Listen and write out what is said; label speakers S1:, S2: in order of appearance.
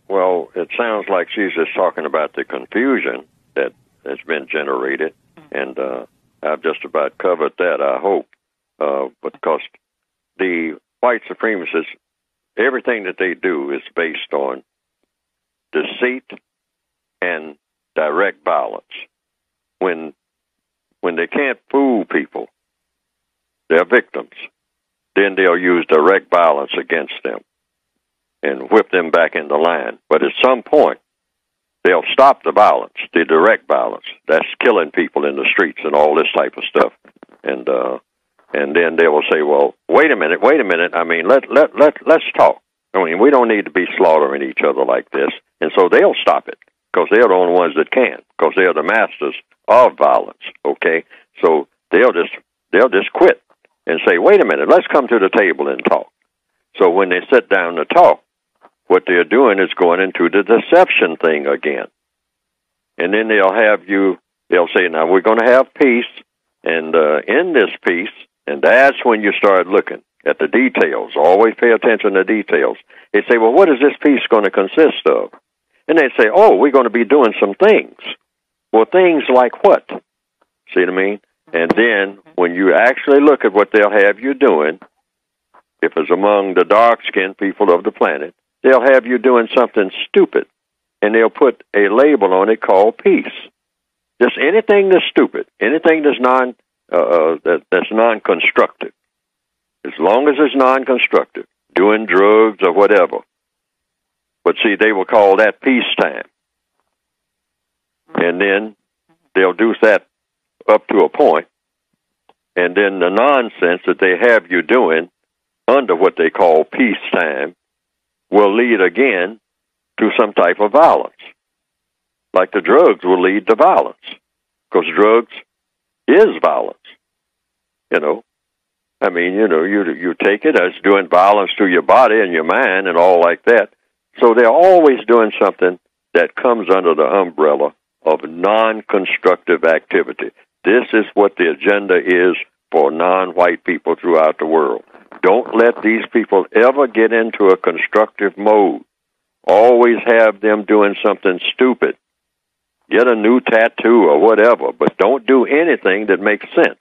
S1: Well, it sounds like she's just talking about the confusion that has been generated, and I've just about covered that, I hope, because the white supremacists, everything that they do is based on deceit and direct violence. When they can't fool people, they're victims. Then they'll use direct violence against them and whip them back into line. But at some point, they'll stop the violence, the direct violence. That's killing people in the streets and all this type of stuff. And then they will say, well, wait a minute. I mean, let's talk. I mean, we don't need to be slaughtering each other like this. And so they'll stop it because they're the only ones that can, because they're the masters of violence, okay? So they'll just quit and say, wait a minute, let's come to the table and talk. So when they sit down to talk, what they're doing is going into the deception thing again. And then they'll say, now we're going to have peace, and in this peace, and that's when you start looking at the details. Always pay attention to details. They say, well, what is this peace going to consist of? And they say, oh, we're going to be doing some things. Well, things like what? See what I mean? And then when you actually look at what they'll have you doing, if it's among the dark-skinned people of the planet, they'll have you doing something stupid, and they'll put a label on it called peace. Just anything that's stupid, anything that's non-constructive. As long as it's non-constructive, doing drugs or whatever. But see, they will call that peacetime. And then they'll do that up to a point, and then the nonsense that they have you doing under what they call peacetime will lead again to some type of violence. Like the drugs will lead to violence, because drugs is violence. You know, I mean, you take it as doing violence to your body and your mind and all like that. So they're always doing something that comes under the umbrella of non-constructive activity. This is what the agenda is for non-white people throughout the world. Don't let these people ever get into a constructive mode. Always have them doing something stupid. Get a new tattoo or whatever, but don't do anything that makes sense.